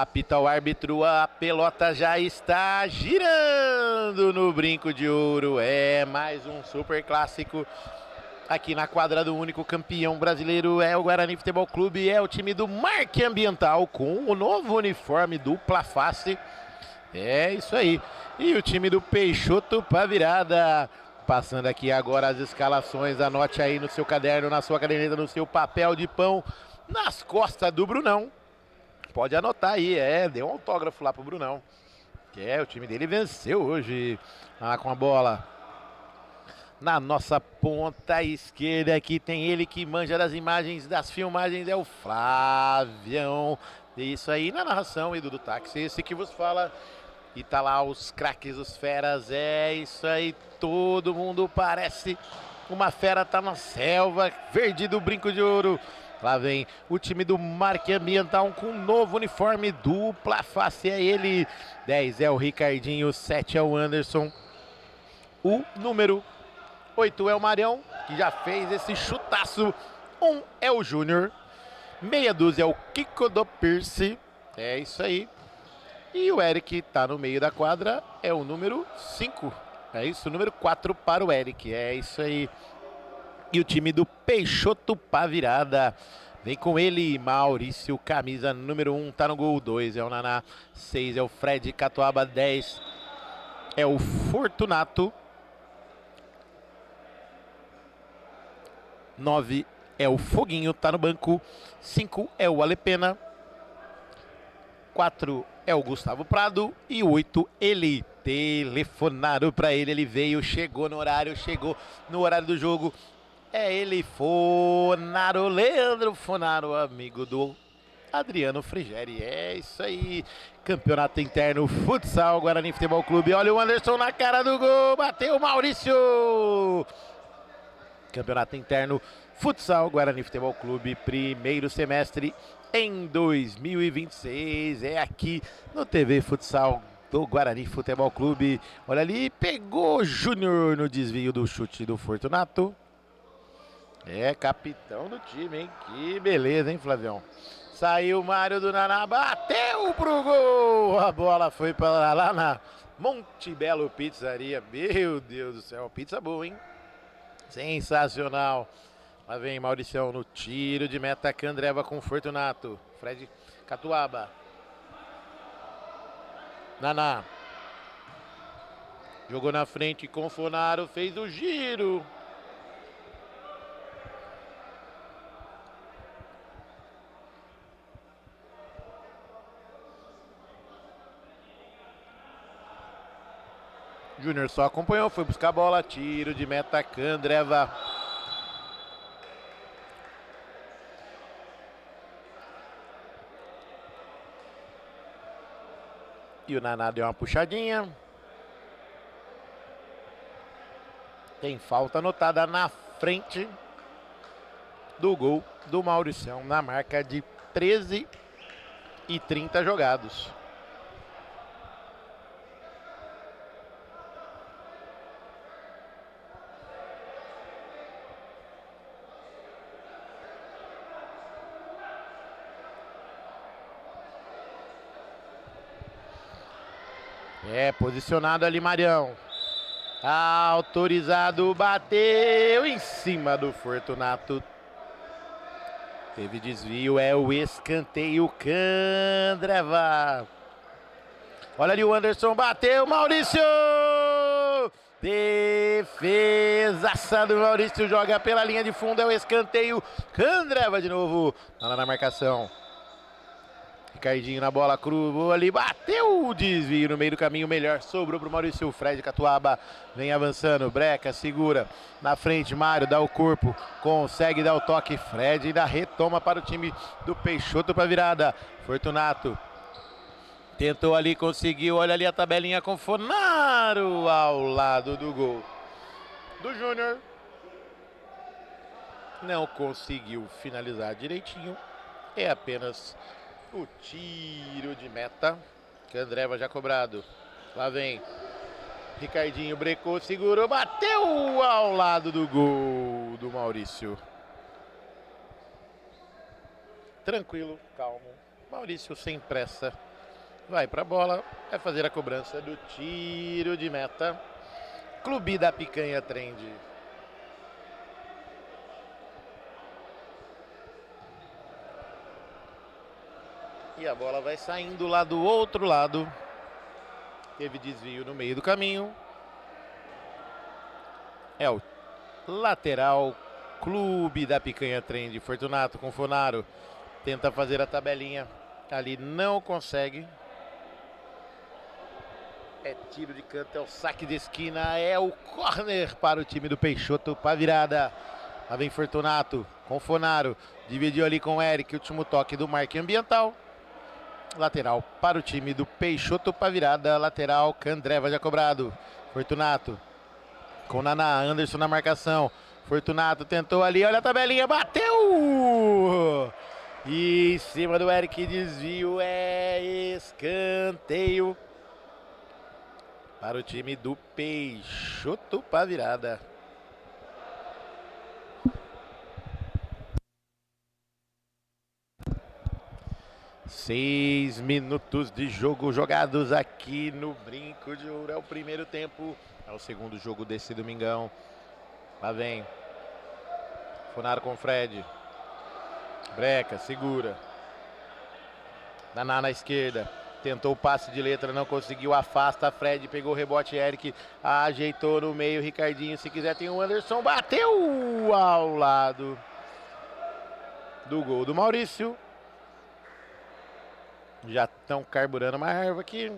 Apita o árbitro, a pelota já está girando no brinco de ouro. É mais um super clássico aqui na quadra do único campeão brasileiro. É o Guarani Futebol Clube, é o time do Marque Ambiental com o novo uniforme dupla face. É isso aí. E o time do Peixoto para virada. Passando aqui agora as escalações, anote aí no seu caderno, na sua caderneta, no seu papel de pão, nas costas do Brunão. Pode anotar aí, dê um autógrafo lá pro Brunão. Que o time dele venceu hoje com a bola. Na nossa ponta esquerda aqui tem ele que manja das imagens, das filmagens, é o Flavião. Isso aí na narração, Edu do Táxi, esse que vos fala. E tá lá os craques, os feras, é isso aí, todo mundo parece uma fera, tá na selva, verde do brinco de ouro. Lá vem o time do Marque Ambiental com um novo uniforme dupla face, é ele. 10 é o Ricardinho, 7 é o Anderson. O número 8 é o Marião, que já fez esse chutaço. 1 é o Júnior. Meia dúzia é o Kiko do Pierce, é isso aí. E o Eric tá no meio da quadra, é o número 5. É isso, número 4 para o Eric, é isso aí. E o time do Peixoto pra virada. Vem com ele, Maurício, camisa número 1, tá no gol. 2 é o Naná, 6 é o Fred Catuaba, 10 é o Fortunato. 9 é o Foguinho, tá no banco. 5 é o Alepena. 4 é o Gustavo Prado e 8 ele. Telefonaram para ele, ele veio, chegou no horário do jogo. É ele, Fonaro, Leandro Fonaro, amigo do Adriano Frigeri. É isso aí, campeonato interno, futsal, Guarani Futebol Clube. Olha o Anderson na cara do gol, bateu o Maurício. Campeonato interno, futsal, Guarani Futebol Clube, primeiro semestre em 2026, é aqui no TV Futsal do Guarani Futebol Clube. Olha ali, pegou o Júnior no desvio do chute do Fortunato. É capitão do time, hein? Que beleza, hein, Flavião? Saiu o Mário do Naná, bateu pro gol! A bola foi para lá na Montebello Pizzaria. Meu Deus do céu, pizza boa, hein? Sensacional. Lá vem Mauricião no tiro de meta, Candreva com Fortunato. Fred Catuaba. Naná. Jogou na frente com Fonaro, fez o giro. Júnior só acompanhou, foi buscar a bola, tiro de meta, Candreva. E o Naná deu uma puxadinha. Tem falta anotada na frente do gol do Mauricião, na marca de 13 e 30 jogados. Posicionado ali Marião. Autorizado, bateu em cima do Fortunato. Teve desvio, é o escanteio, Candreva. Olha ali o Anderson, bateu, Maurício! Defesaça do Maurício, joga pela linha de fundo, é o escanteio, Candreva de novo, lá na marcação. Ricardinho na bola, cruzou ali, bateu o desvio no meio do caminho, melhor, sobrou pro Maurício. Fred Catuaba vem avançando, Breca, segura, na frente, Mário dá o corpo, consegue dar o toque, Fred ainda retoma para o time do Peixoto para virada. Fortunato tentou ali, conseguiu, olha ali a tabelinha com Fonaro ao lado do gol do Júnior. Não conseguiu finalizar direitinho, é apenas o tiro de meta. Candreva já cobrado. Lá vem Ricardinho, brecou, segurou, bateu ao lado do gol do Maurício. Tranquilo, calmo. Maurício sem pressa. vai pra bola, vai fazer a cobrança do tiro de meta. Clube da Picanha Trend. E a bola vai saindo lá do outro lado. Teve desvio no meio do caminho. É o lateral Clube da Picanha Trend. Fortunato com Fonaro. Tenta fazer a tabelinha. Ali não consegue. É tiro de canto, é o saque de esquina. É o corner para o time do Peixoto para virada. Lá vem Fortunato com Fonaro. Dividiu ali com o Eric. Último toque do marque ambiental. Lateral para o time do Peixoto para virada. Lateral, Candreva já cobrado. Fortunato com Naná, Anderson na marcação. Fortunato tentou ali, olha a tabelinha, bateu! E em cima do Eric, desvio, é escanteio para o time do Peixoto para virada. Seis minutos de jogo jogados aqui no Brinco de Ouro. É o primeiro tempo. É o segundo jogo desse domingão. Lá vem Fonaro com Fred. Breca, segura. Naná na esquerda. Tentou o passe de letra, não conseguiu. Afasta. Fred pegou o rebote. Eric ajeitou no meio. Ricardinho, se quiser, tem o Anderson. Bateu ao lado do gol do Maurício. Já estão carburando uma erva aqui.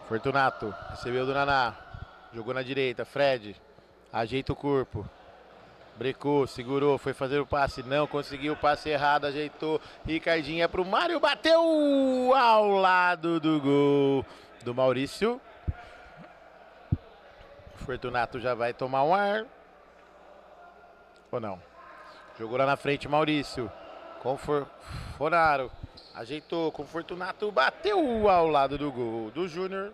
Fortunato recebeu do Naná. Jogou na direita. Fred ajeita o corpo. Brecou, segurou, foi fazer o passe. Não conseguiu, o passe errado. Ajeitou. Ricardinho é pro Mário. Bateu ao lado do gol do Maurício. Fortunato já vai tomar um ar. Ou não? Jogou lá na frente Maurício. Com Fonaro. Ajeitou com Fortunato. Bateu ao lado do gol do Júnior.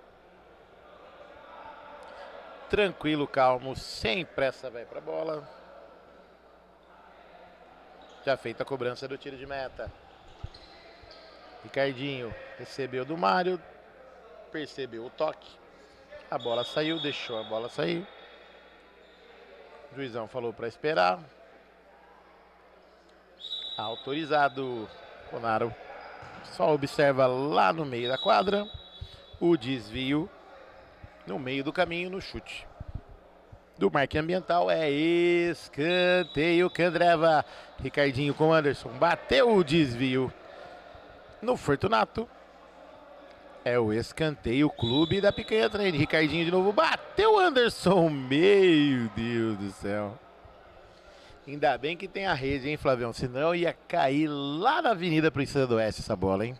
Tranquilo, calmo, sem pressa, vai pra bola. Já feita a cobrança do tiro de meta. Ricardinho recebeu do Mário. Percebeu o toque. A bola saiu, deixou a bola sair. O juizão falou pra esperar. Autorizado. Fonaro só observa lá no meio da quadra o desvio no meio do caminho no chute do marque ambiental. É escanteio. Candreva. Ricardinho com Anderson. Bateu o desvio no Fortunato. É o escanteio. Clube da Picanha Trend. Ricardinho de novo. Bateu Anderson. Meu Deus do céu. Ainda bem que tem a rede, hein, Flavião? Senão ia cair lá na Avenida Princesa do Oeste essa bola, hein?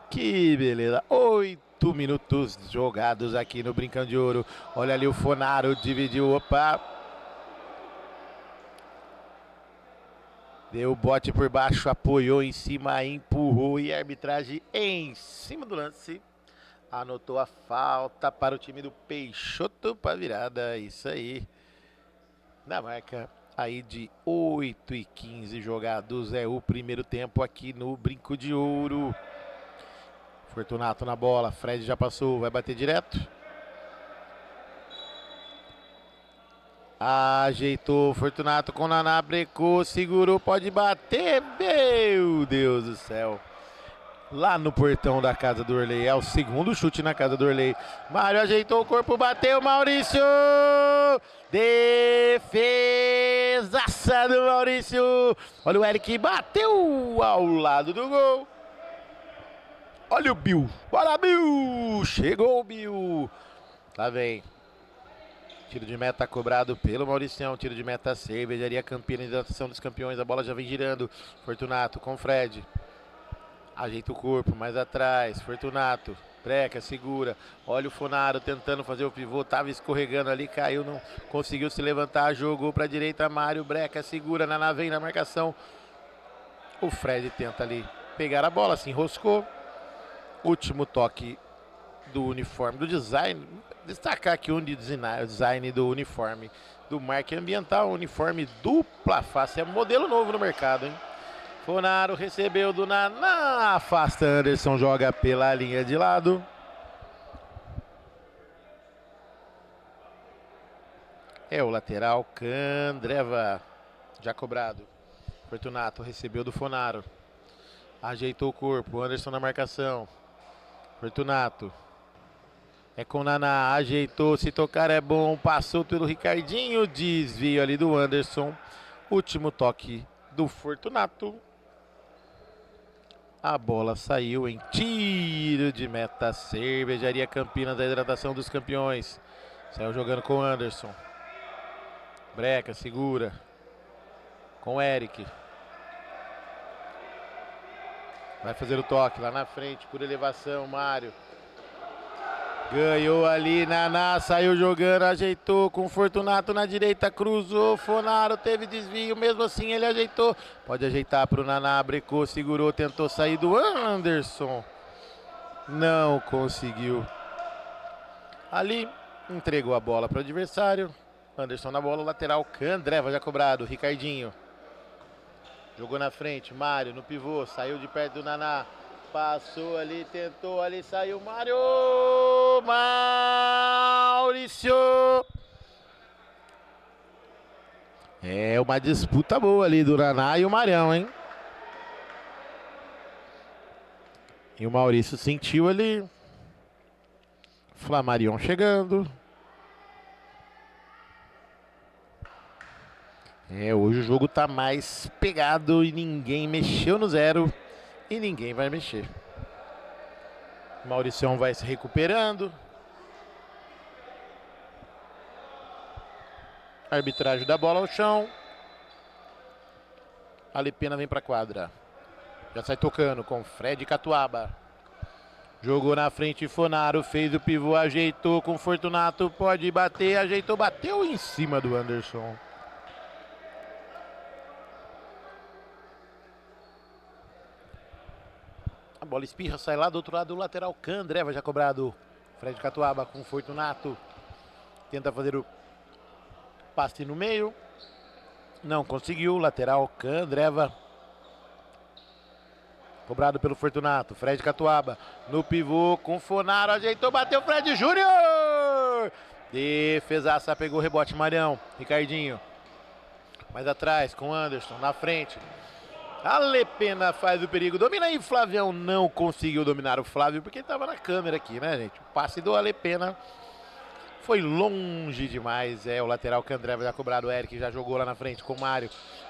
Que beleza. 8 minutos jogados aqui no Brincão de Ouro. Olha ali o Fonaro, dividiu, opa. Deu o bote por baixo, apoiou em cima, empurrou e a arbitragem em cima do lance. Anotou a falta para o time do Peixoto para virada. Isso aí. Na marca aí de 8:15 jogados. É o primeiro tempo aqui no Brinco de Ouro. Fortunato na bola, Fred já passou, vai bater direto. Ajeitou, Fortunato com Naná, brecou, segurou, pode bater. Meu Deus do céu. Lá no portão da casa do Orley, é o segundo chute na casa do Orley. Mário ajeitou o corpo, bateu, Maurício. Defesaça do Maurício. Olha o Eric, bateu ao lado do gol. Olha o Bill, bora Bill, chegou o Bill. Lá vem. Tiro de meta cobrado pelo Mauricião, tiro de meta Cervejaria Campina, hidratação dos campeões, a bola já vem girando. Fortunato com Fred. Ajeita o corpo, mais atrás, Fortunato, breca, segura. Olha o Fonaro tentando fazer o pivô, tava escorregando ali, caiu, não conseguiu se levantar, jogou pra direita, Mário, breca, segura, Naná vem na marcação. O Fred tenta ali pegar a bola, se enroscou. Último toque do uniforme, do design. Destacar aqui o design do uniforme do marque ambiental, uniforme dupla face. É modelo novo no mercado, hein? Fonaro recebeu do Naná, afasta Anderson, joga pela linha de lado. É o lateral Candreva, já cobrado. Fortunato recebeu do Fonaro. Ajeitou o corpo, Anderson na marcação. Fortunato. É com o Naná, ajeitou, se tocar é bom, passou pelo Ricardinho, desvio ali do Anderson. Último toque do Fortunato. A bola saiu em tiro de meta. Cervejaria Campinas, da hidratação dos campeões. Saiu jogando com o Anderson. Breca, segura. Com o Eric. Vai fazer o toque lá na frente, por elevação, Mário. Ganhou ali, Naná, saiu jogando, ajeitou com o Fortunato na direita, cruzou, Fonaro teve desvio, mesmo assim ele ajeitou. Pode ajeitar para o Naná, brecou, segurou, tentou sair do Anderson. Não conseguiu. Ali, entregou a bola para o adversário. Anderson na bola, lateral, Candreva já cobrado, Ricardinho. Jogou na frente, Mário no pivô, saiu de perto do Naná. Passou ali, tentou ali, saiu Mário! Maurício! É uma disputa boa ali do Naná e o Marião, hein? E o Maurício sentiu ali. Flamarion chegando. Hoje o jogo tá mais pegado e ninguém mexeu no zero. E ninguém vai mexer. Mauricião vai se recuperando. Arbitragem da bola ao chão. Alepena vem pra quadra. Já sai tocando com Fred Catuaba. Jogou na frente Fonaro, fez o pivô, ajeitou com Fortunato. Pode bater, ajeitou, bateu em cima do Anderson. A bola espirra, sai lá do outro lado do lateral. Candreva já cobrado. Fred Catuaba com Fortunato. Tenta fazer o passe no meio. Não conseguiu. Lateral Candreva. Cobrado pelo Fortunato. Fred Catuaba no pivô com Fonaro. Ajeitou, bateu Fred Júnior. Defesaça, pegou o rebote Marião. Ricardinho. Mais atrás com Anderson. Na frente. Alepena faz o perigo, domina aí, Flavião não conseguiu dominar o Flávio, porque ele estava na câmera aqui, né, gente? O passe do Alepena foi longe demais, o lateral Candreva já cobrado, o Eric já jogou lá na frente com o Mário,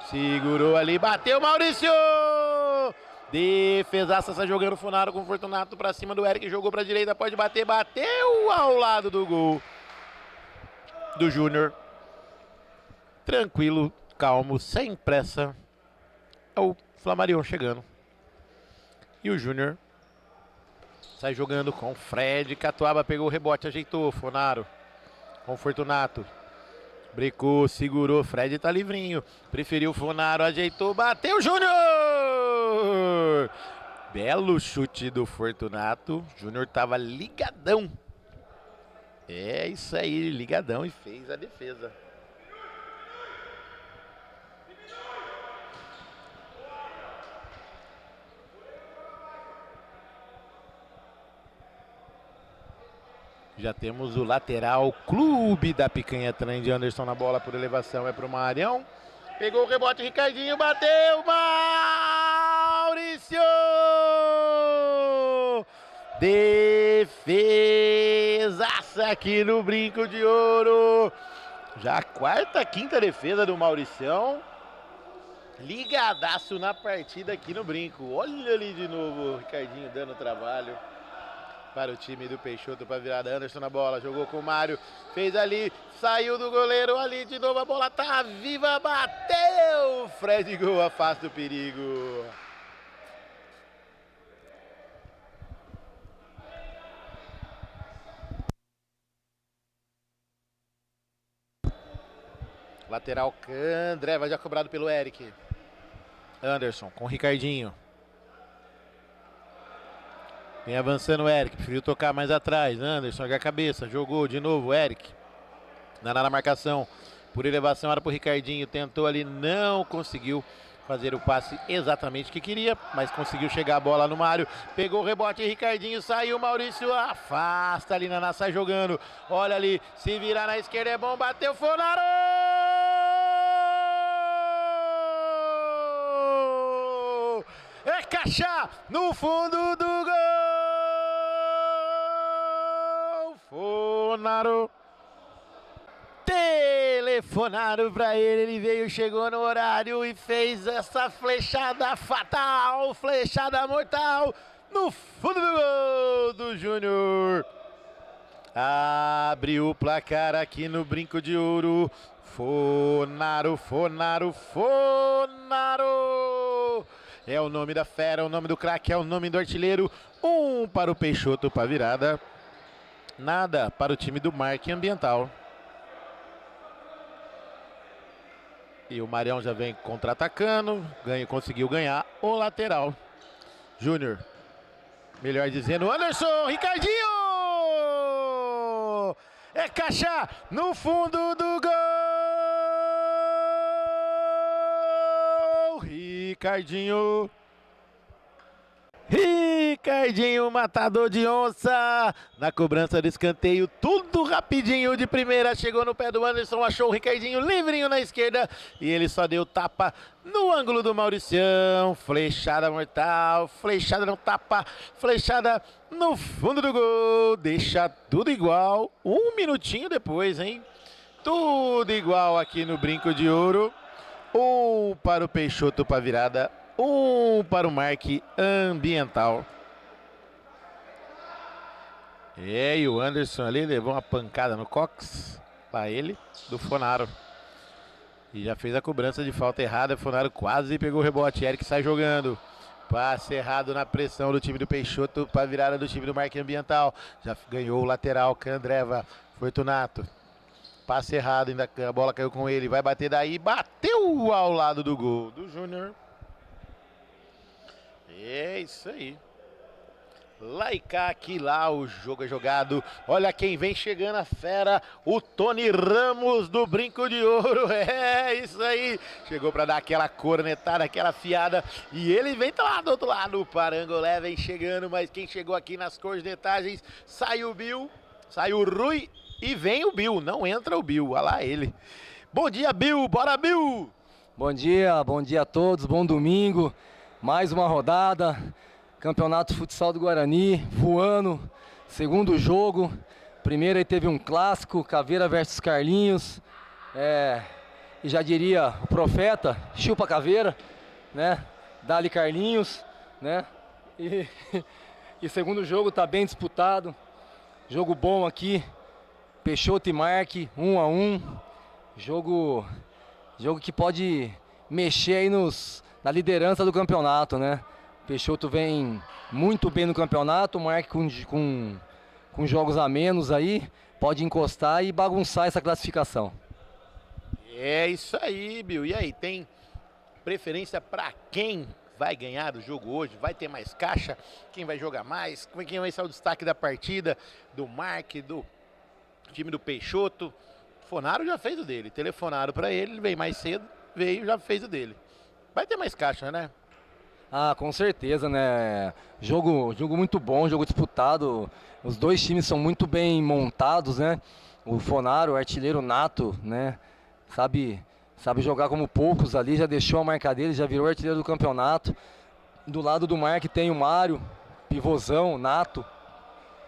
segurou ali, bateu Maurício! Defesaça, sai jogando o Fonaro com o Fortunato pra cima do Eric, jogou pra direita, pode bater, bateu ao lado do gol do Júnior. Tranquilo, calmo, sem pressa. É o Flamarion chegando. E o Júnior sai jogando com o Fred. Catuaba pegou o rebote, ajeitou. Fonaro com o Fortunato. Brecou, segurou. Fred tá livrinho. Preferiu o Fonaro, ajeitou. Bateu o Júnior! Belo chute do Fortunato. Júnior tava ligadão. É isso aí, ligadão, e fez a defesa. Já temos o lateral Clube da Picanha Trem de Anderson na bola por elevação. É pro Marião. Pegou o rebote, Ricardinho, bateu. Maurício! Defesaça aqui no Brinco de Ouro. Já a quarta, quinta defesa do Mauricião. Ligadaço na partida aqui no Brinco. Olha ali de novo o Ricardinho dando trabalho para o time do Peixoto para virada. Anderson na bola, jogou com o Mário, fez ali, saiu do goleiro ali, de novo a bola tá viva, bateu! Fred Gol, afasta o perigo. Lateral Candreva, já cobrado pelo Eric. Anderson com o Ricardinho. Vem avançando o Eric, preferiu tocar mais atrás. Anderson, a cabeça, jogou de novo, Eric. Na marcação, por elevação, era pro Ricardinho, tentou ali, não conseguiu. fazer o passe exatamente que queria, mas conseguiu chegar a bola no Mário, pegou o rebote, Ricardinho saiu, Maurício afasta ali, Naná sai jogando, olha ali, se virar na esquerda é bom, bateu, Fonaro! É caixa no fundo do gol! Fonaro! Telefonaram pra ele veio, chegou no horário e fez essa flechada fatal, flechada mortal no fundo do gol do Júnior. Abriu o placar aqui no Brinco de Ouro. Fonaro, Fonaro, Fonaro. É o nome da fera, é o nome do craque, é o nome do artilheiro. Um para o Peixoto para virada. Nada para o time do Marque Ambiental. E o Marião já vem contra-atacando, conseguiu ganhar o lateral. Júnior, melhor dizendo, Anderson, Ricardinho! É caixa no fundo do gol! Ricardinho! Ricardinho, matador de onça, na cobrança do escanteio, tudo rapidinho de primeira, chegou no pé do Anderson, achou o Ricardinho livrinho na esquerda e ele só deu tapa no ângulo do Mauricião, flechada mortal, flechada no tapa, flechada no fundo do gol, deixa tudo igual, um minutinho depois, hein? Tudo igual aqui no Brinco de Ouro, um para o Peixoto para virada, um para o Marque Ambiental. E o Anderson ali levou uma pancada no cox, para ele, do Fonaro. E já fez a cobrança de falta errada, o Fonaro quase pegou o rebote, Eric sai jogando. Passe errado na pressão do time do Peixoto para virada do time do Marque Ambiental. Já ganhou o lateral, Candreva, Fortunato. Passe errado, ainda a bola caiu com ele, vai bater daí, bateu ao lado do gol do Júnior. É isso aí. Lá e cá, aqui lá, o jogo é jogado. Olha quem vem chegando, a fera, o Tony Ramos do Brinco de Ouro. É isso aí. Chegou para dar aquela cornetada, aquela fiada. E ele vem lá do outro lado. O Parangolé vem chegando, mas quem chegou aqui nas cornetagens, sai o Bill, sai o Rui e vem o Bill. Não entra o Bill, olha lá ele. Bom dia, Bill. Bora, Bill. Bom dia a todos. Bom domingo. Mais uma rodada. Campeonato Futsal do Guarani, voando, segundo jogo, primeiro aí teve um clássico, Caveira versus Carlinhos, e já diria o profeta, chupa Caveira, né, dá-lhe Carlinhos, né, e segundo jogo tá bem disputado, jogo bom aqui, Peixoto e Marque, 1-1, jogo que pode mexer aí na liderança do campeonato, né. Peixoto vem muito bem no campeonato, o Marque com jogos a menos aí, pode encostar e bagunçar essa classificação. É isso aí, Bill. E aí, tem preferência para quem vai ganhar o jogo hoje? Vai ter mais caixa? Quem vai jogar mais? Quem vai ser o destaque da partida? Do Marque, do time do Peixoto? Fonaro já fez o dele, telefonaram para ele veio mais cedo, veio já fez o dele. Vai ter mais caixa, né? Ah, com certeza, né? Jogo muito bom, jogo disputado. Os dois times são muito bem montados, né? O Fonaro, o artilheiro nato, né? Sabe jogar como poucos ali, já deixou a marca dele, já virou artilheiro do campeonato. Do lado do Marque tem o Mário, pivôzão, nato.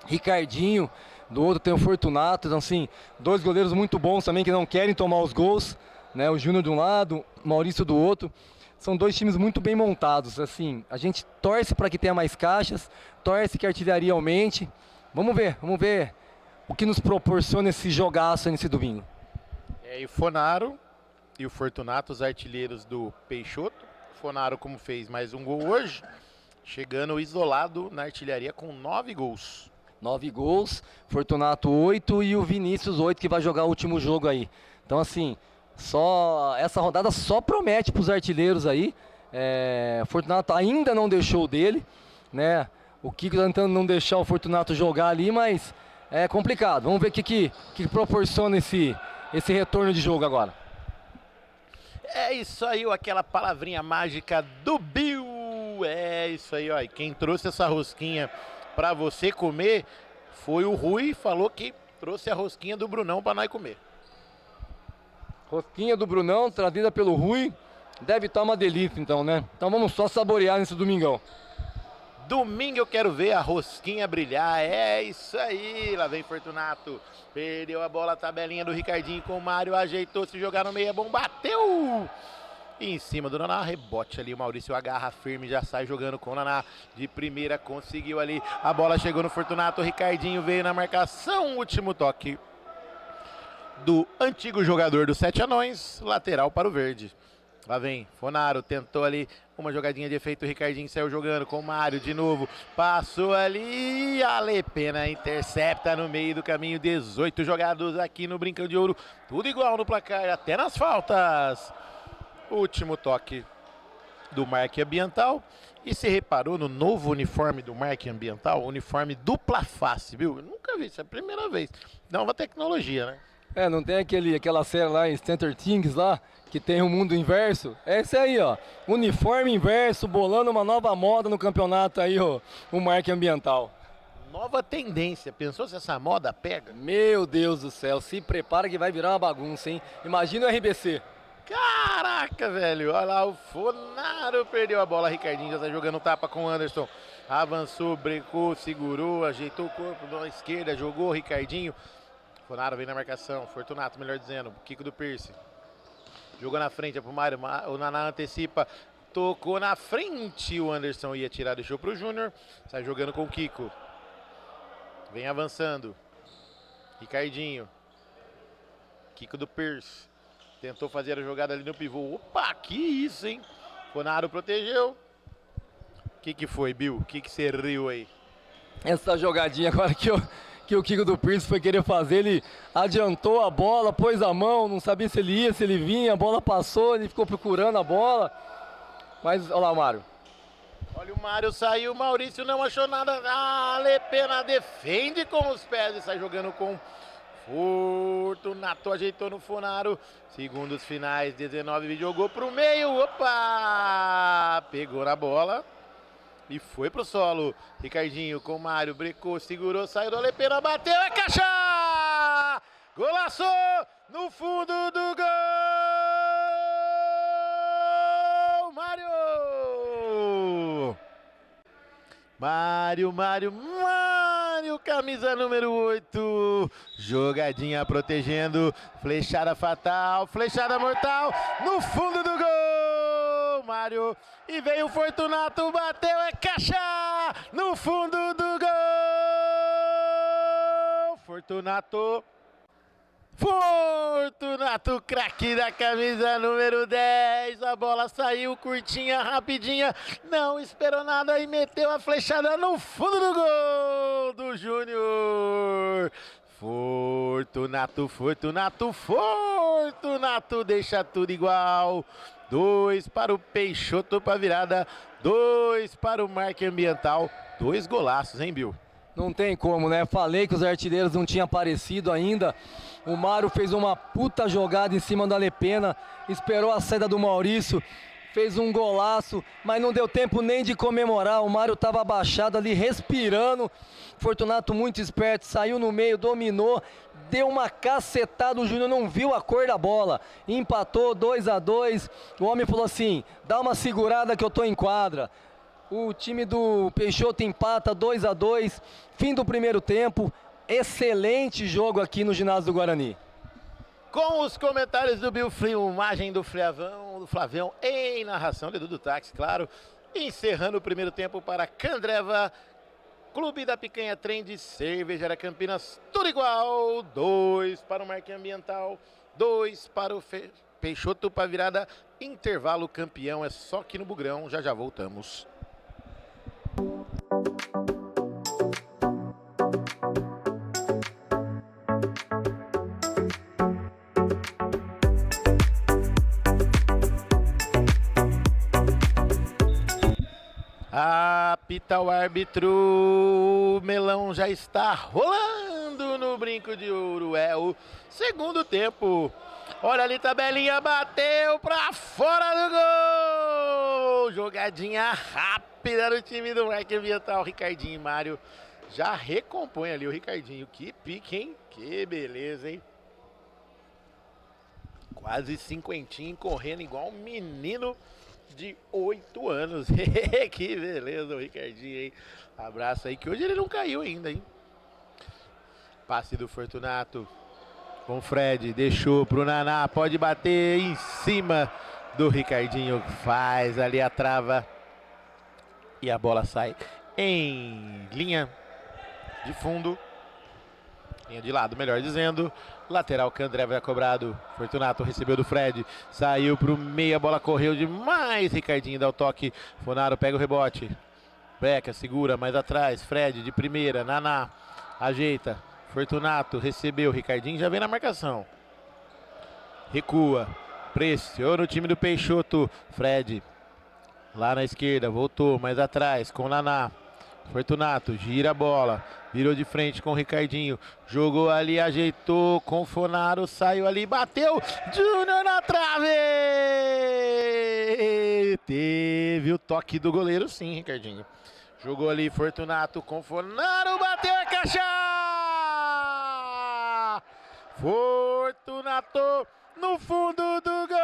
Ricardinho, do outro tem o Fortunato. Então, assim, dois goleiros muito bons também que não querem tomar os gols, né? O Júnior de um lado, o Maurício do outro. São dois times muito bem montados, assim, a gente torce para que tenha mais caixas, torce que a artilharia aumente. Vamos ver o que nos proporciona esse jogaço nesse domingo. E o Fonaro e o Fortunato, os artilheiros do Peixoto. Fonaro, como fez mais um gol hoje, chegando isolado na artilharia com 9 gols. 9 gols, Fortunato 8 e o Vinícius 8 que vai jogar o último jogo aí. Então, assim, essa rodada só promete para os artilheiros aí. Fortunato ainda não deixou o dele, né? O Kiko tentando não deixar o Fortunato jogar ali, mas é complicado. Vamos ver o que proporciona esse retorno de jogo agora. É isso aí, ó, aquela palavrinha mágica do Bill. É isso aí, ó. E quem trouxe essa rosquinha pra você comer foi o Rui, falou que trouxe a rosquinha do Brunão pra nós comer. Rosquinha do Brunão, trazida pelo Rui. Deve estar uma delícia então, né? Então vamos só saborear nesse domingão. Domingo eu quero ver a rosquinha brilhar, é isso aí, lá vem Fortunato, perdeu a bola, a tabelinha do Ricardinho com o Mário, ajeitou, se jogar no meio é bom, bateu! E em cima do Naná, rebote ali, o Maurício agarra firme, já sai jogando com o Naná, de primeira conseguiu ali, a bola chegou no Fortunato, o Ricardinho veio na marcação, último toque do antigo jogador dos Sete Anões, lateral para o verde. Lá vem, Fonaro tentou ali uma jogadinha de efeito, o Ricardinho saiu jogando com o Mário de novo, passou ali, a Lepena intercepta no meio do caminho, 18 jogados aqui no Brincão de Ouro, tudo igual no placar, até nas faltas. Último toque do Marque Ambiental, e se reparou no novo uniforme do Marque Ambiental, uniforme dupla face, viu? Eu nunca vi, isso é a primeira vez, nova tecnologia, né? É, não tem aquela série lá em Stranger Things lá, que tem o mundo inverso? É esse aí, ó. Uniforme inverso, bolando uma nova moda no campeonato aí, ó. O Marque Ambiental. Nova tendência. Pensou se essa moda pega? Meu Deus do céu, se prepara que vai virar uma bagunça, hein? Imagina o RBC. Caraca, velho. Olha lá, o Fonaro perdeu a bola. Ricardinho já tá jogando tapa com o Anderson. Avançou, brecou, segurou, ajeitou o corpo na esquerda, jogou o Ricardinho. Fonaro vem na marcação, Fortunato, melhor dizendo, Kiko do Pierce. Jogou na frente, é pro Mário, o Naná antecipa, tocou na frente, o Anderson ia tirar, deixou pro Júnior, sai jogando com o Kiko. Vem avançando, Ricardinho, Kiko do Pierce, tentou fazer a jogada ali no pivô, opa, que isso, hein? Fonaro protegeu. O que foi, Bill? O que você riu aí? Essa jogadinha agora que o Kiko do Pierce foi querer fazer, ele adiantou a bola, pôs a mão, não sabia se ele ia, se ele vinha, a bola passou, ele ficou procurando a bola. Mas, olha lá o Mário. Olha o Mário saiu, o Maurício não achou nada. Ah, Lepena defende com os pés e sai jogando com Fortunato, ajeitou no Fonaro. Segundos finais, 19, jogou pro meio, opa! Pegou na bola. E foi pro solo, Ricardinho com o Mário, brecou, segurou, saiu do Lepena, bateu, é caixa! Golaço no fundo do gol! Mário, camisa número 8, jogadinha protegendo, flechada fatal, flechada mortal, no fundo do gol! Mário, e veio o Fortunato, bateu, é caixa, no fundo do gol, Fortunato, craque da camisa número 10, a bola saiu curtinha, rapidinha, não esperou nada e meteu a flechada no fundo do gol do Júnior. Fortunato, deixa tudo igual. 2 para o Peixoto para virada, 2 para o Marque Ambiental, 2 golaços, hein, Bill? Não tem como, né? Falei que os artilheiros não tinham aparecido ainda. O Mário fez uma puta jogada em cima da Lepena, esperou a saída do Maurício, fez um golaço, mas não deu tempo nem de comemorar. O Mário estava abaixado ali, respirando. Fortunato muito esperto, saiu no meio, dominou, deu uma cacetada, o Júnior não viu a cor da bola, empatou 2-2, o homem falou assim, dá uma segurada que eu tô em quadra. O time do Peixoto empata 2-2, fim do primeiro tempo, excelente jogo aqui no ginásio do Guarani. Com os comentários do Bill, filmagem do Flavião em narração de Dudu Táxi, claro, encerrando o primeiro tempo para Candreva, Clube da Picanha Trend, Cervejaria Campinas, tudo igual, 2 para o Marque Ambiental, 2 para o Peixoto para virada, intervalo campeão, é só aqui no Bugrão, já voltamos. Apita o árbitro, o melão já está rolando no Brinco de Ouro, é o segundo tempo. Olha ali, tabelinha, bateu pra fora do gol! Jogadinha rápida no time do Marca Ambiental. Ricardinho e Mário já recompõe ali o Ricardinho. Que pique, hein? Que beleza, hein? Quase cinquentinho, correndo igual um menino de 8 anos. Que beleza o Ricardinho, hein? Abraço aí, que hoje ele não caiu ainda, hein? Passe do Fortunato com o Fred, deixou pro Naná, pode bater em cima do Ricardinho, faz ali a trava e a bola sai em linha de fundo, linha de lado, melhor dizendo. Lateral que André vai cobrado. Fortunato recebeu do Fred, saiu pro meio, a bola correu demais. Ricardinho dá o toque, Fonaro pega o rebote, Beca segura mais atrás, Fred de primeira, Naná ajeita, Fortunato recebeu, Ricardinho já vem na marcação, recua, pressiona o time do Peixoto. Fred lá na esquerda, voltou mais atrás com Naná. Fortunato gira a bola, virou de frente com o Ricardinho, jogou ali, ajeitou com o Fonaro, saiu ali, bateu, Júnior na trave! Teve o toque do goleiro sim, Ricardinho. Jogou ali, Fortunato com o Fonaro, bateu a caixa! Fortunato no fundo do gol!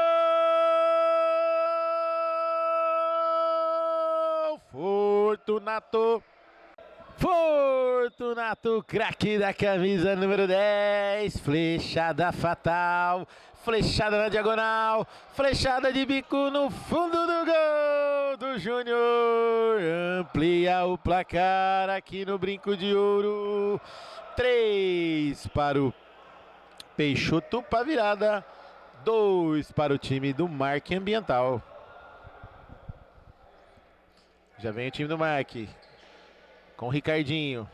Fortunato, craque da camisa número 10, flechada fatal, flechada na diagonal, flechada de bico no fundo do gol do Júnior, amplia o placar aqui no Brinco de Ouro, 3 para o Peixoto para virada, 2 para o time do Marca Ambiental. Já vem o time do Marque, com o Ricardinho,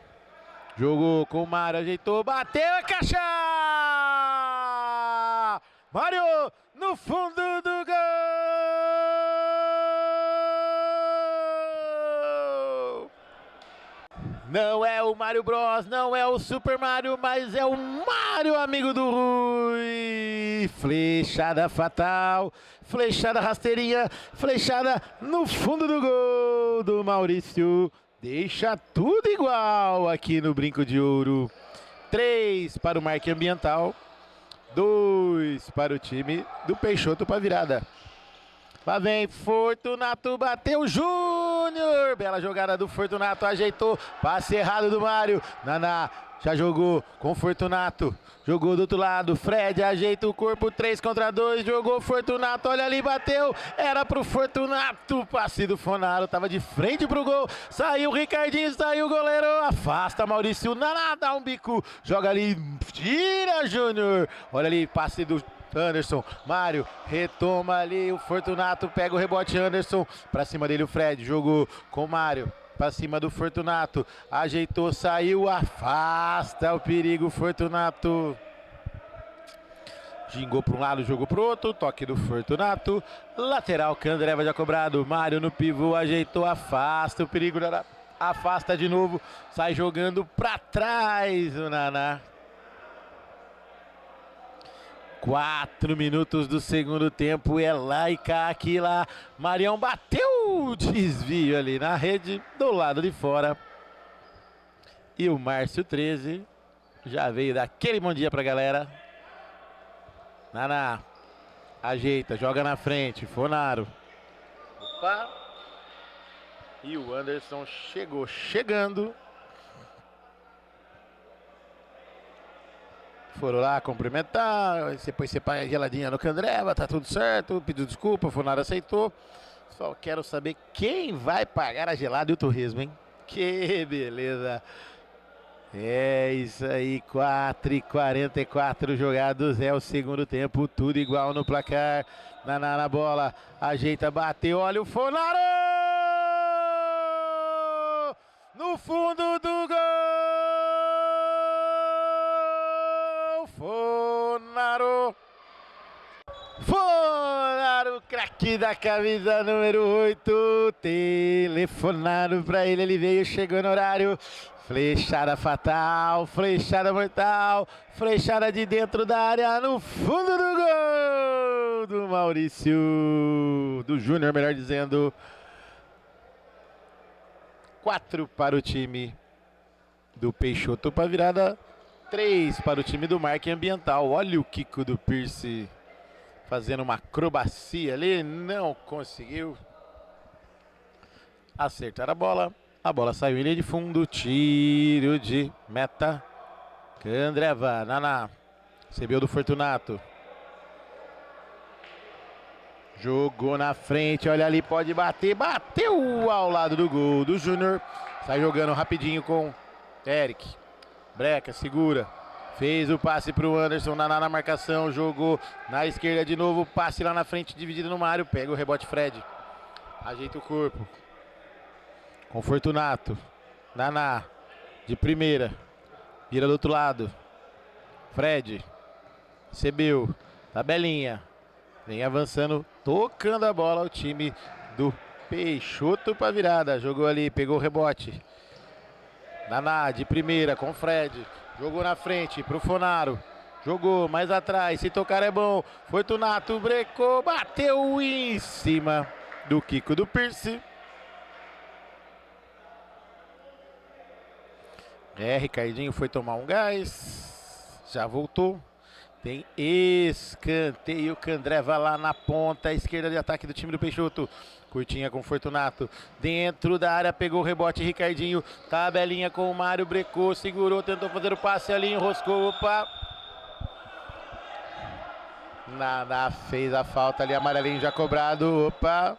jogou com o Mário, ajeitou, bateu a caixa! Mário no fundo do gol! Não é o Mário Bros, não é o Super Mario, mas é o Mário, amigo do Rui. Flechada fatal, flechada rasteirinha, flechada no fundo do gol do Maurício. Deixa tudo igual aqui no Brinco de Ouro. 3 para o Marca Ambiental, 2 para o time do Peixoto para virada. Lá vem Fortunato, bateu Júnior. Bela jogada do Fortunato, ajeitou. Passe errado do Mário. Naná já jogou com Fortunato. Jogou do outro lado. Fred ajeita o corpo, 3 contra 2. Jogou Fortunato, olha ali, bateu. Era pro Fortunato. Passe do Fonaro, tava de frente pro gol. Saiu o Ricardinho, saiu o goleiro. Afasta Maurício. Naná dá um bico. Joga ali, tira Júnior. Olha ali, passe do Anderson, Mário, retoma ali, o Fortunato pega o rebote, Anderson, pra cima dele o Fred, jogou com o Mário, pra cima do Fortunato, ajeitou, saiu, afasta o perigo, Fortunato. Gingou para um lado, jogou pro outro, toque do Fortunato, lateral que André vai já cobrado, Mário no pivô, ajeitou, afasta o perigo, afasta de novo, sai jogando pra trás o Naná. 4 minutos do segundo tempo, é lá e cá, aqui lá, Marião bateu, desvio ali na rede, do lado de fora. E o Márcio 13 já veio daquele bom dia pra galera. Naná, ajeita, joga na frente, Fonaro. Opa! E o Anderson chegando. Foram lá cumprimentar, depois você paga a geladinha no Candreva, tá tudo certo, pediu desculpa, o Fonaro aceitou. Só quero saber quem vai pagar a gelada e o torresmo, hein? Que beleza! É isso aí, 4:44 jogados, é o segundo tempo, tudo igual no placar. Naná na bola, ajeita, bateu, olha o Fonaro! No fundo do gol! Fonaro, craque craque da camisa número 8. Telefonaram pra ele, ele veio, chegou no horário. Flechada fatal, flechada mortal, flechada de dentro da área, no fundo do gol do Maurício, do Júnior, melhor dizendo. 4 para o time do Peixoto para virada, 3 para o time do Marketing Ambiental. Olha o Kiko do Pierce fazendo uma acrobacia ali, não conseguiu acertar a bola saiu em linha de fundo, tiro de meta. Candreva, Naná, recebeu do Fortunato. Jogou na frente, olha ali, pode bater, bateu ao lado do gol do Júnior. Sai jogando rapidinho com Eric. Breca, segura. Fez o passe para o Anderson, Naná na marcação, jogou na esquerda de novo, passe lá na frente, dividido no Mário, pega o rebote Fred. Ajeita o corpo. Com Fortunato. Naná, de primeira. Vira do outro lado. Fred. Recebeu. Tabelinha. Vem avançando, tocando a bola ao time do Peixoto para virada. Jogou ali, pegou o rebote. Naná de primeira com Fred. Jogou na frente pro Fonaro. Jogou mais atrás, se tocar é bom. Fortunato brecou, bateu em cima do Kiko do Pierce. Ricardinho foi tomar um gás. Já voltou. Tem escanteio, Candreva lá na ponta esquerda de ataque do time do Peixoto. Curtinha com Fortunato. Dentro da área, pegou o rebote, Ricardinho. Tabelinha com o Mário, brecou, segurou, tentou fazer o passe ali, enroscou, opa. Naná fez a falta ali, amarelinho já cobrado, opa.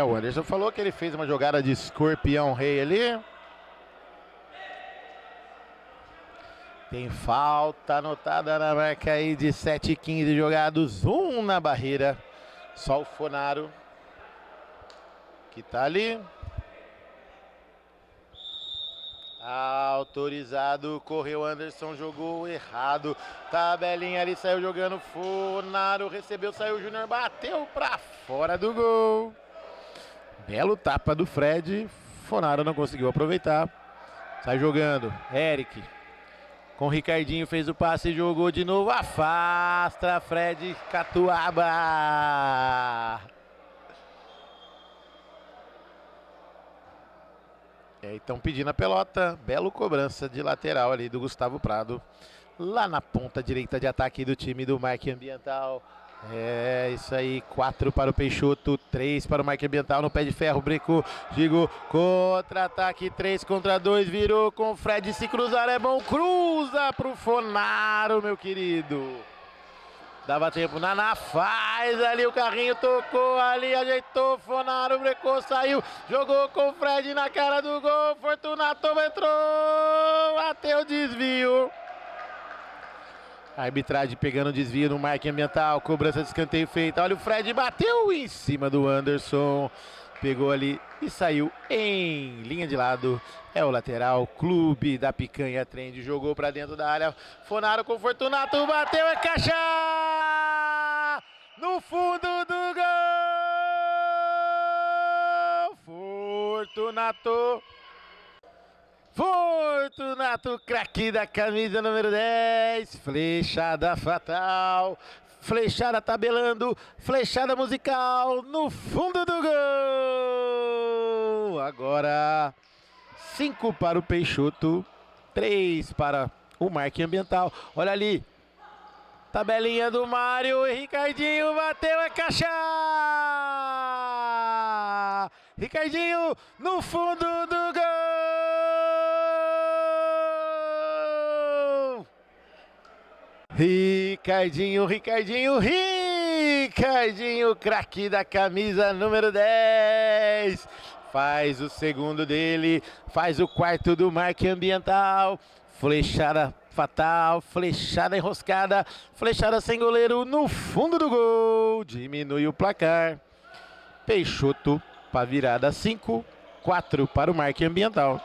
O Anderson falou que ele fez uma jogada de escorpião rei ali. Tem falta anotada na marca aí de 7:15 jogados, 1 na barreira. Só o Fonaro que tá ali. Autorizado, correu Anderson, jogou errado. Tabelinha ali, saiu jogando, Fonaro recebeu, saiu Júnior, bateu pra fora do gol. Belo tapa do Fred, Fonaro não conseguiu aproveitar. Sai jogando, Eric. Com o Ricardinho, fez o passe, jogou de novo, afasta, Fred Catuaba. Estão pedindo a pelota, belo cobrança de lateral ali do Gustavo Prado. Lá na ponta direita de ataque do time do Marketing Ambiental. Isso aí, 4 para o Peixoto, 3 para o Marketing Ambiental no pé de ferro, brecou, Gigo, contra-ataque, 3 contra 2, virou com o Fred, se cruzar é bom, cruza para o Fonaro, meu querido. Dava tempo, Naná faz ali o carrinho, tocou ali, ajeitou, Fonaro, brecou, saiu, jogou com o Fred na cara do gol, Fortunato entrou, bateu o desvio. A arbitragem pegando o desvio no Marketing Ambiental, cobrança de escanteio feita. Olha o Fred, bateu em cima do Anderson. Pegou ali e saiu em linha de lado. É o lateral, Clube da Picanha Trend. Jogou pra dentro da área. Fonaro com Fortunato, bateu, é caixa! No fundo do gol! Fortunato. Fortunato, craque da camisa número 10, flechada fatal, flechada tabelando, flechada musical no fundo do gol. Agora 5 para o Peixoto, 3 para o Marketing Ambiental. Olha ali, tabelinha do Mário, Ricardinho bateu, é caixa! Ricardinho no fundo do gol! Ricardinho, craque da camisa número 10. Faz o segundo dele, faz o quarto do Marketing Ambiental. Flechada fatal, flechada enroscada, flechada sem goleiro no fundo do gol. Diminui o placar. Peixoto para virada 5, 4 para o Marketing Ambiental.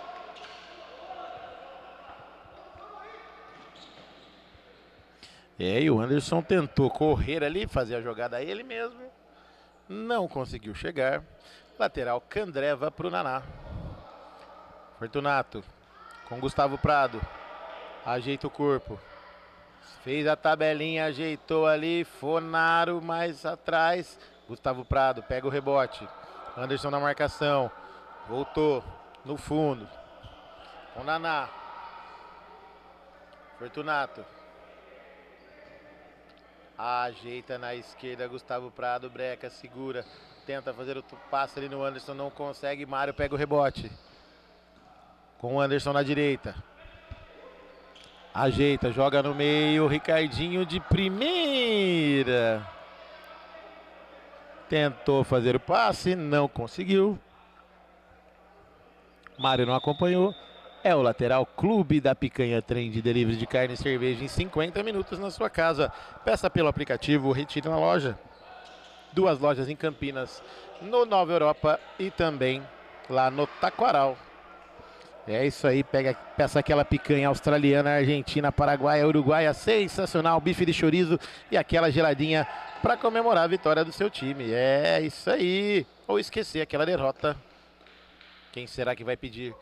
E o Anderson tentou correr ali, fazer a jogada ele mesmo. Não conseguiu chegar. Lateral Candreva para o Naná. Fortunato com Gustavo Prado. Ajeita o corpo. Fez a tabelinha, ajeitou ali. Fonaro mais atrás. Gustavo Prado pega o rebote. Anderson na marcação. Voltou no fundo. Com Naná. Fortunato. Ajeita na esquerda. Gustavo Prado. Breca, segura. Tenta fazer o passe ali no Anderson. Não consegue. Mário pega o rebote. Com o Anderson na direita. Ajeita, joga no meio, Ricardinho de primeira. Tentou fazer o passe, não conseguiu. Mário não acompanhou. É o lateral Clube da Picanha Trem de delivery de carne e cerveja em 50 minutos na sua casa. Peça pelo aplicativo, retire na loja. 2 lojas em Campinas, no Nova Europa e também lá no Taquaral. É isso aí, peça aquela picanha australiana, argentina, paraguaia, uruguaia, sensacional, bife de chorizo e aquela geladinha para comemorar a vitória do seu time. É isso aí, ou esquecer aquela derrota. Quem será que vai pedir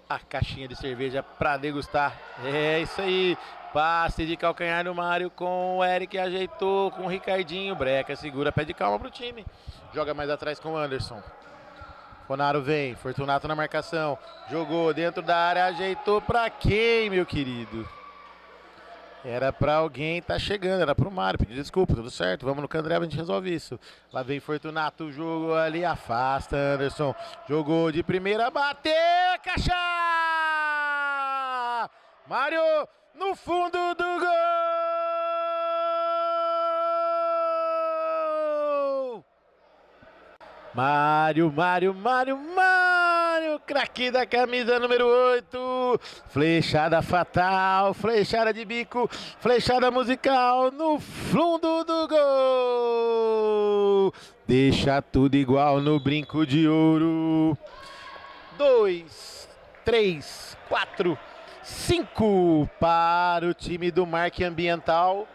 a caixinha de cerveja para degustar? É isso aí, passe de calcanhar no Mário com o Eric, ajeitou com o Ricardinho, Breca, segura, pede calma pro time. Joga mais atrás com o Anderson. Fonaro vem, Fortunato na marcação, jogou dentro da área, ajeitou pra quem, meu querido? Era pra alguém, tá chegando, era pro Mário, pediu desculpa, tudo certo, vamos no Candreva, a gente resolve isso. Lá vem Fortunato, jogou ali, afasta Anderson, jogou de primeira, bateu, caixa! Mário no fundo do gol! Mário, craque da camisa número 8, flechada fatal, flechada de bico, flechada musical no fundo do gol, deixa tudo igual no brinco de ouro. 2, 3, 4, 5 para o time do Marque Ambiental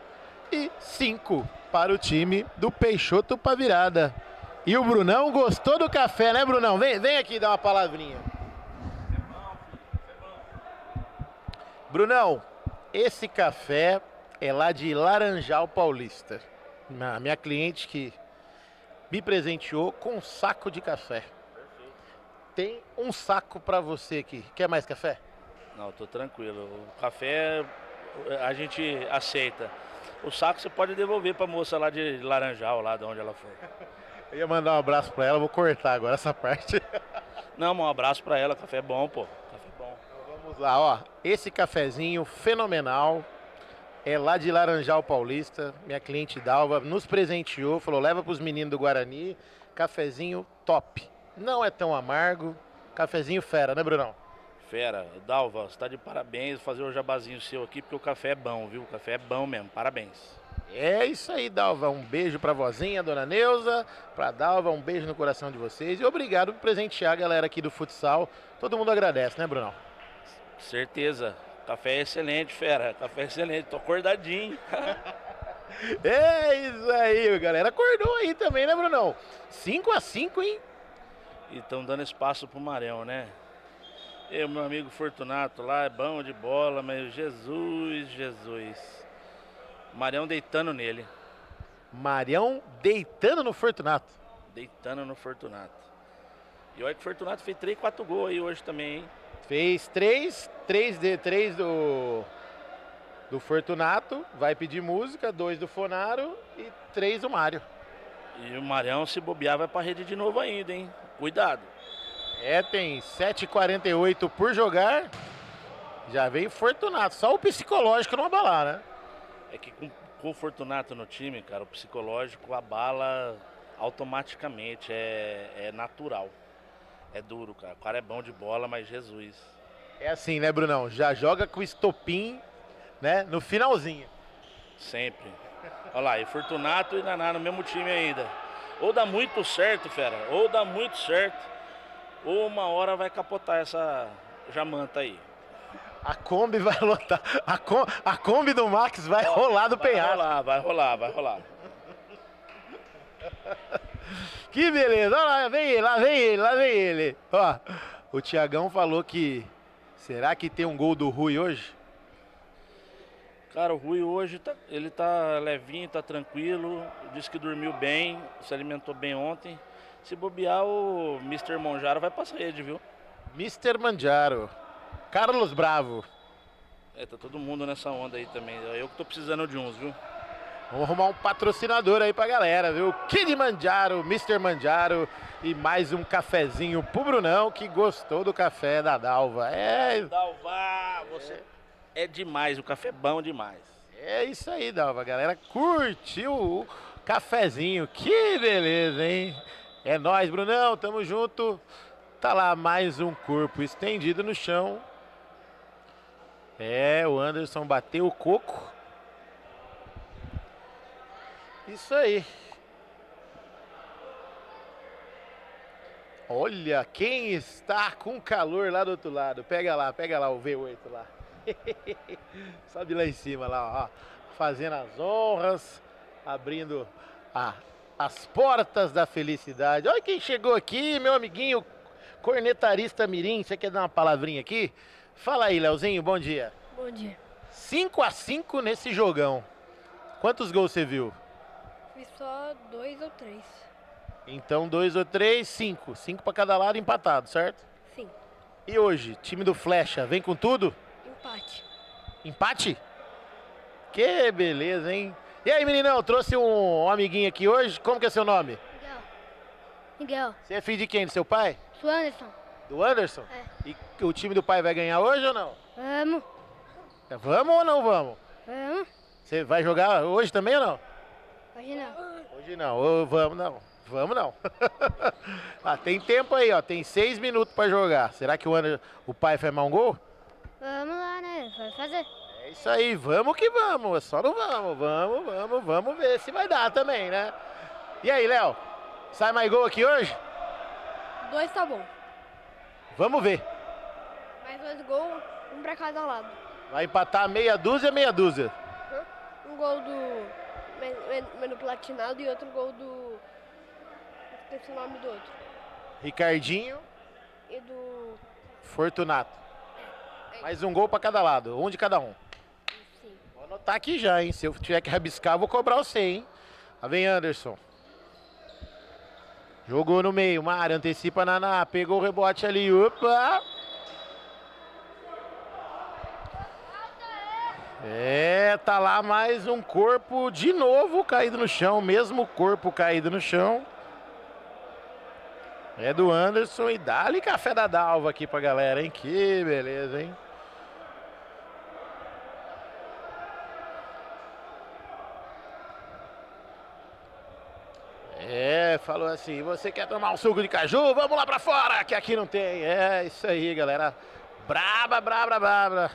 e 5 para o time do Peixoto pra virada. E o Brunão gostou do café, né, Brunão? Vem aqui dar uma palavrinha. Brunão, esse café é lá de Laranjal Paulista. A minha cliente que me presenteou com um saco de café. Tem um saco pra você aqui. Quer mais café? Não, tô tranquilo. O café a gente aceita. O saco você pode devolver pra moça lá de Laranjal, lá de onde ela for. Eu ia mandar um abraço pra ela, vou cortar agora essa parte. Não, um abraço pra ela, café bom, pô. Café bom. Então vamos lá, ó. Esse cafezinho fenomenal é lá de Laranjal Paulista. Minha cliente Dalva nos presenteou, falou: leva pros meninos do Guarani. Cafezinho top. Não é tão amargo. Cafezinho fera, né, Brunão? Fera, Dalva, você tá de parabéns, fazer o jabazinho seu aqui, porque o café é bom, viu? O café é bom mesmo, parabéns. É isso aí, Dalva. Um beijo pra vozinha, dona Neuza. Pra Dalva, um beijo no coração de vocês. E obrigado por presentear a galera aqui do futsal. Todo mundo agradece, né, Brunão? Certeza. Café é excelente, fera. Café é excelente. Tô acordadinho. É isso aí, galera. Acordou aí também, né, Brunão? 5-5, hein? E estão dando espaço pro Marão, né? Eu, meu amigo Fortunato lá, é bom de bola, mas Jesus. Marião deitando nele. Marião deitando no Fortunato. Deitando no Fortunato. E olha que o Fortunato fez 3, 4 gols aí hoje também, hein? Fez 3 do Fortunato, vai pedir música, 2 do Fonaro e 3 do Mário. E o Marião, se bobear, vai pra rede de novo ainda, hein? Cuidado. É, tem 7,48 por jogar. Já veio Fortunato. Só o psicológico não abalar, né? É que com o Fortunato no time, cara, o psicológico abala automaticamente, é natural. É duro, cara. O cara é bom de bola, mas Jesus. É assim, né, Brunão? Já joga com estopim, né, no finalzinho. Sempre. Olha lá, e Fortunato e Naná no mesmo time ainda. Ou dá muito certo, fera, ou dá muito certo, ou uma hora vai capotar essa jamanta aí. A Kombi vai lotar. A Kombi do Max vai rolar do penhasco. Vai rolar. Que beleza. Olha lá, vem ele, lá vem ele. Ó, o Thiagão falou que... Será que tem um gol do Rui hoje? Cara, o Rui hoje, ele tá levinho, tá tranquilo. Disse que dormiu bem, se alimentou bem ontem. Se bobear, o Mr. Monjaro vai passar rede, viu? Mr. Manjaro. Carlos Bravo. Tá todo mundo nessa onda aí também. Eu que tô precisando de uns, viu? Vamos arrumar um patrocinador aí pra galera, viu? Kid Manjaro, Mr. Manjaro e mais um cafezinho pro Brunão que gostou do café da Dalva. Dalva, você é demais, o café é bom demais. É isso aí, Dalva. A galera curtiu o cafezinho. Que beleza, hein? É nóis, Brunão. Tamo junto. Tá lá mais um corpo estendido no chão. O Anderson bateu o coco. Isso aí. Olha quem está com calor lá do outro lado. Pega lá o V8 lá. Sobe lá em cima, lá, ó. Fazendo as honras, abrindo as portas da felicidade. Olha quem chegou aqui, meu amiguinho cornetarista Mirim. Você quer dar uma palavrinha aqui? Fala aí, Leozinho, bom dia. Bom dia. 5-5 nesse jogão. Quantos gols você viu? Fiz só 2 ou 3. Então 2 ou 3, 5. 5 para cada lado empatado, certo? Sim. E hoje, time do Flecha, vem com tudo? Empate. Empate? Que beleza, hein? E aí, meninão, trouxe um amiguinho aqui hoje. Como que é seu nome? Miguel. Você é filho de quem? Do seu pai? Sou Anderson. Do Anderson? É. E o time do pai vai ganhar hoje ou não? Vamos. Vamos ou não vamos? Vamos. Você vai jogar hoje também ou não? Hoje não. Hoje não. Vamos não. Vamos não. Tem tempo aí, ó. Tem 6 minutos pra jogar. Será que o pai vai mais um gol? Vamos lá, né? Vai fazer. É isso aí. Vamos que vamos. Só não vamos. Vamos ver se vai dar também, né? E aí, Léo? Sai mais gol aqui hoje? 2 tá bom. Vamos ver. Mais 2 gols, um pra cada lado. Vai empatar meia dúzia. Um gol do Mano Platinado e outro gol do... Esqueci o nome do outro. Ricardinho E do... Fortunato. Mais um gol pra cada lado. Um de cada um. Sim. Vou anotar aqui já, hein? Se eu tiver que rabiscar, eu vou cobrar você, hein? Lá vem Anderson. Jogou no meio. Mário antecipa Naná. Pegou o rebote ali. Opa! Tá lá mais um corpo de novo caído no chão. Mesmo corpo caído no chão. É do Anderson e dá-lhe café da Dalva aqui pra galera, hein? Que beleza, hein? Falou assim, você quer tomar um suco de caju? Vamos lá pra fora, que aqui não tem. É isso aí, galera. Braba.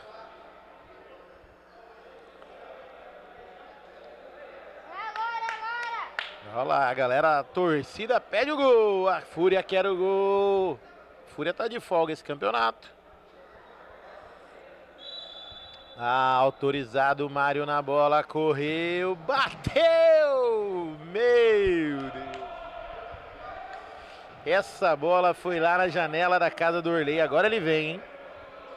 Olha lá, a galera, a torcida pede o gol. A Fúria quer o gol. A Fúria tá de folga esse campeonato. Autorizado o Mário na bola, correu, bateu! Meu Deus! Essa bola foi lá na janela da casa do Orley. Agora ele vem, hein?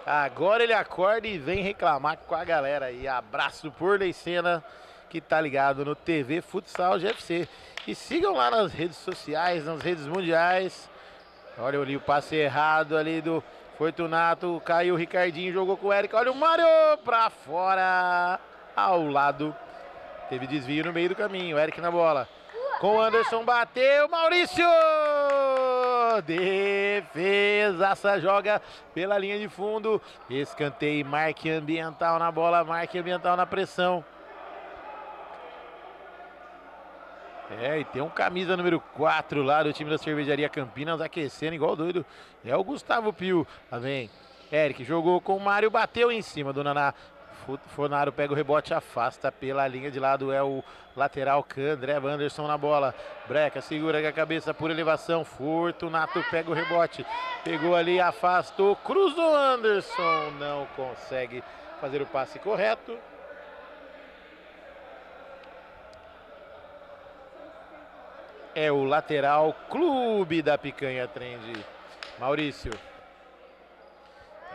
Agora ele acorda e vem reclamar com a galera aí. Abraço por Orley Senna, que tá ligado no TV Futsal GFC. E sigam lá nas redes sociais, nas redes mundiais. Olha ali o passe errado ali do Fortunato. Caiu o Ricardinho, jogou com o Eric. Olha o Mário pra fora, ao lado. Teve desvio no meio do caminho. Eric na bola. Com o Anderson, bateu. Maurício! Defesaça, joga pela linha de fundo. Escanteio, marque ambiental na bola, marque ambiental na pressão. E tem um camisa número 4 lá do time da Cervejaria Campinas aquecendo igual doido. É o Gustavo Pio. Lá vem Eric, jogou com o Mário, bateu em cima do Naná. Fonaro pega o rebote, afasta pela linha de lado, é o lateral Candré Anderson na bola. Breca, segura com a cabeça por elevação. Fortunato pega o rebote, pegou ali, afastou, cruzou Anderson, não consegue fazer o passe correto. É o lateral Clube da Picanha Trend. Maurício.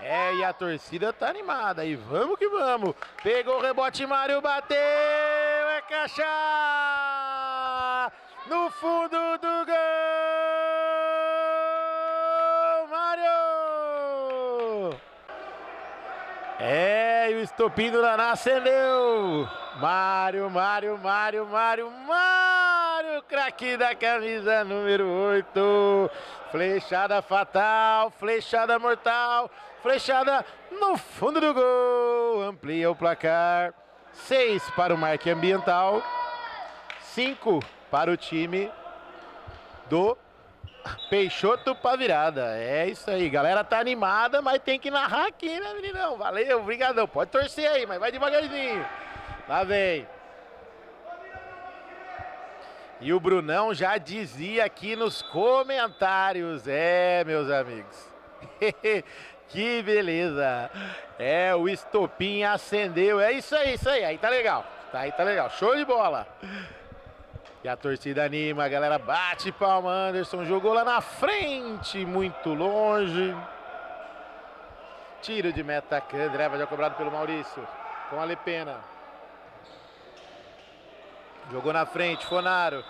E a torcida tá animada. E vamos que vamos. Pegou o rebote, Mário bateu. É caixa! No fundo do gol! Mário! E o estopim do Naná acendeu. Mário, craque da camisa número 8. Flechada fatal, flechada mortal, flechada no fundo do gol. Amplia o placar. 6 para o Marque Ambiental, 5 para o time do Peixoto pra virada. É isso aí, galera tá animada, mas tem que narrar aqui, né, meninão? Valeu, obrigadão. Pode torcer aí, mas vai devagarzinho. Lá vem. E o Brunão já dizia aqui nos comentários, meus amigos. Que beleza. O estopim acendeu. É isso aí, Aí tá legal. Aí tá legal. Show de bola. E a torcida anima, a galera bate palma. Anderson jogou lá na frente, muito longe. Tiro de meta, Candré, já cobrado pelo Maurício. Com a Lepena. Jogou na frente, Fonaro.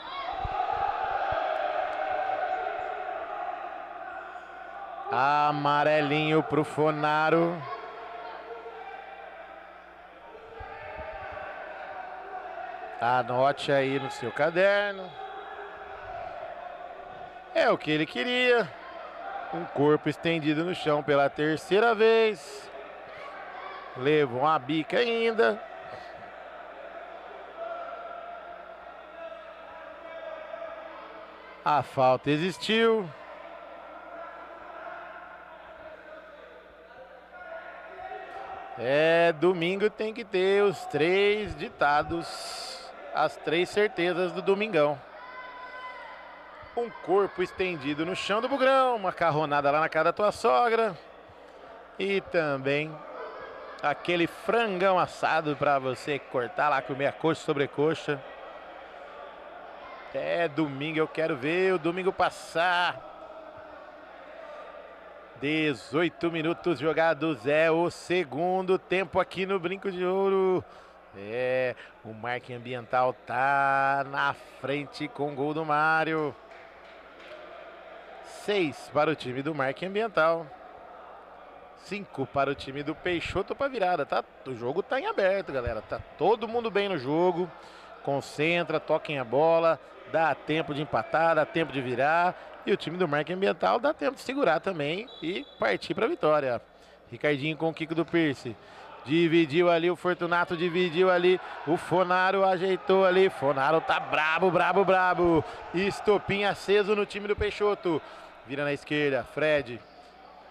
Amarelinho pro Fonaro. Anote aí no seu caderno. É o que ele queria. Um corpo estendido no chão pela terceira vez. Levou uma bica ainda. A falta existiu. Domingo tem que ter os 3 ditados, as 3 certezas do domingão. Um corpo estendido no chão do Bugrão, uma carronada lá na casa da tua sogra. E também aquele frangão assado para você cortar lá, comer a coxa sobre coxa. Domingo eu quero ver o domingo passar. 18 minutos jogados, o segundo tempo aqui no Brinco de Ouro. O Marque Ambiental tá na frente com o gol do Mário. 6 para o time do Marque Ambiental. 5 para o time do Peixoto para virada. O jogo tá em aberto, galera. Tá todo mundo bem no jogo. Concentra, toquem a bola. Dá tempo de empatar, dá tempo de virar. E o time do Marque Ambiental dá tempo de segurar também e partir para a vitória. Ricardinho com o Kiko do Pierce. Dividiu ali o Fortunato, dividiu ali o Fonaro, ajeitou ali. Fonaro tá brabo. Estopim aceso no time do Peixoto. Vira na esquerda, Fred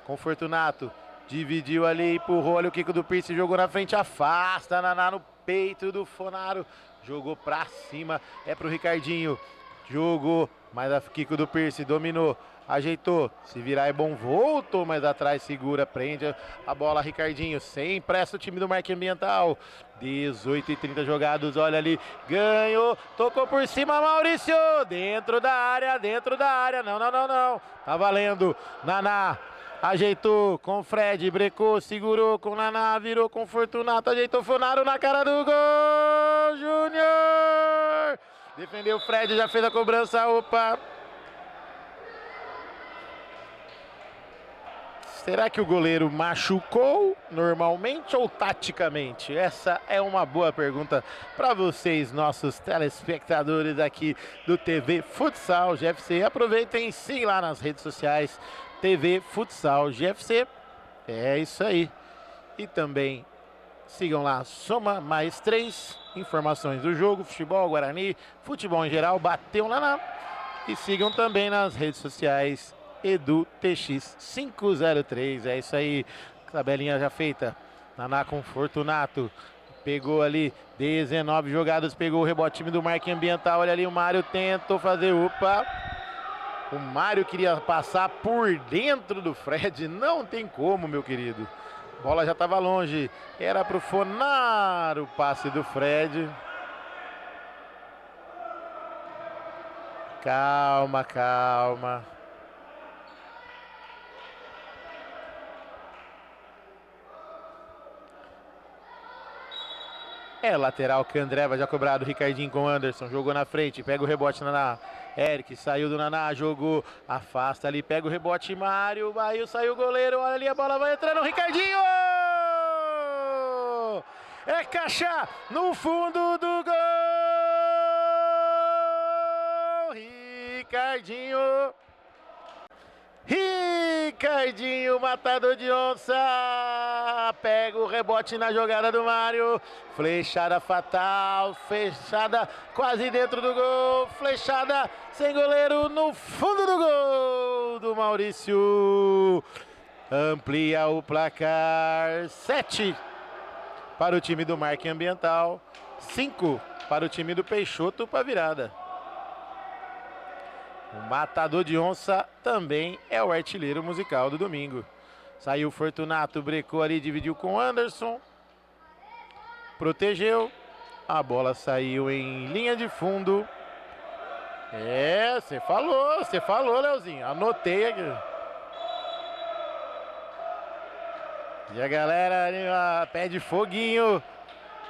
com o Fortunato. Dividiu ali, empurrou ali o Kiko do Pierce, jogou na frente, afasta, Naná no peito do Fonaro. Jogou pra cima, pro Ricardinho. Jogou, mas a Kiko do Pierce dominou, ajeitou. Se virar é bom, voltou mais atrás, segura, prende a bola, Ricardinho. Sem pressa o time do Marque Ambiental. 18:30 jogados, olha ali, ganhou, tocou por cima, Maurício. Dentro da área, não. Tá valendo, Naná. Ajeitou com o Fred, brecou, segurou com o Naná, virou com o Fortunato, ajeitou Fonaro na cara do gol, Júnior! Defendeu o Fred, já fez a cobrança, opa! Será que o goleiro machucou normalmente ou taticamente? Essa é uma boa pergunta para vocês, nossos telespectadores aqui do TV Futsal GFC. Aproveitem e sigam lá nas redes sociais, TV Futsal GFC. É isso aí. E também sigam lá, Soma Mais 3, informações do jogo, futebol, Guarani, futebol em geral, bateu lá. E sigam também nas redes sociais, EduTX503. É isso aí, tabelinha já feita. Naná com Fortunato. Pegou ali 19 jogadas, pegou o rebote, time do Marca Ambiental. Olha ali, o Mário tentou fazer, opa. O Mário queria passar por dentro do Fred, não tem como, meu querido. Bola já estava longe, era pro Fonar o passe do Fred. Calma, calma. É lateral que André vai já cobrado. Ricardinho com Anderson. Jogou na frente. Pega o rebote Naná. Eric saiu do Naná. Jogou. Afasta ali. Pega o rebote Mário. Saiu o goleiro. Olha ali. A bola vai entrando. Ricardinho! É caixa no fundo do gol. Ricardinho. Ricardinho, matador de onça, pega o rebote na jogada do Mário, flechada fatal, fechada quase dentro do gol, flechada sem goleiro no fundo do gol do Maurício, amplia o placar, 7 para o time do Marca Ambiental, 5 para o time do Peixoto para virada. O matador de onça também é o artilheiro musical do domingo. Saiu Fortunato, brecou ali, dividiu com Anderson. Protegeu. A bola saiu em linha de fundo. É, você falou, Leozinho. Anotei aqui. E a galera ali, pede foguinho.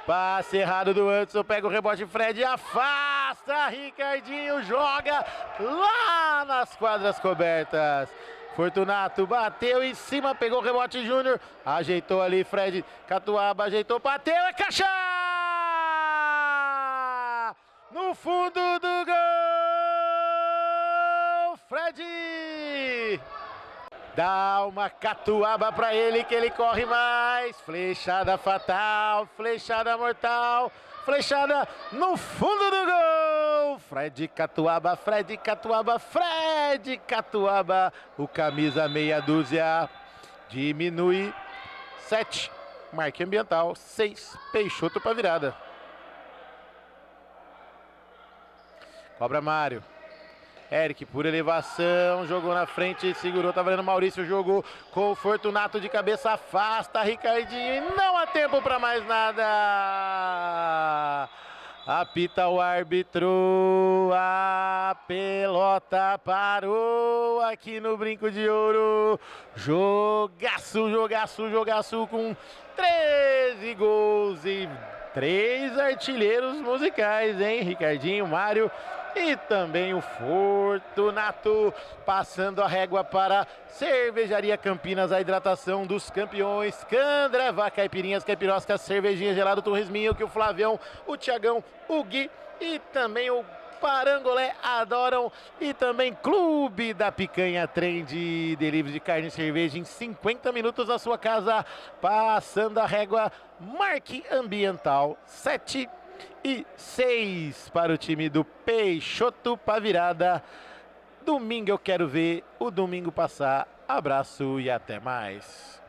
Passe errado do Anderson, pega o rebote, Fred afasta, Ricardinho joga lá nas quadras cobertas. Fortunato bateu em cima, pegou o rebote Júnior, ajeitou ali, Fred Catuaba, ajeitou, bateu, é caixa! No fundo do gol, Fred! Dá uma catuaba pra ele que ele corre mais. Flechada fatal, flechada mortal, flechada no fundo do gol. Fred Catuaba, Fred Catuaba, Fred Catuaba. O camisa meia dúzia diminui. 7, Marca Ambiental, 6, Peixoto pra virada. Cobra Mário. Eric por elevação, jogou na frente, segurou, tá valendo Maurício, jogou com o Fortunato de cabeça, afasta Ricardinho e não há tempo para mais nada. Apita o árbitro, a pelota parou aqui no Brinco de Ouro. Jogaço, jogaço, jogaço com 13 gols e 3 artilheiros musicais, hein? Ricardinho, Mário e também o Fortunato, passando a régua para Cervejaria Campinas, a hidratação dos campeões, Candreva, Caipirinhas, Caipiroscas, Cervejinha Gelado, Torresminho, que o Flavião, o Tiagão, o Gui e também o Parangolé adoram, e também Clube da Picanha, trem de delivery de carne e cerveja em 50 minutos na sua casa, passando a régua, Marque Ambiental, 7 e 6 para o time do Peixoto para virada. Domingo eu quero ver o domingo passar. Abraço e até mais.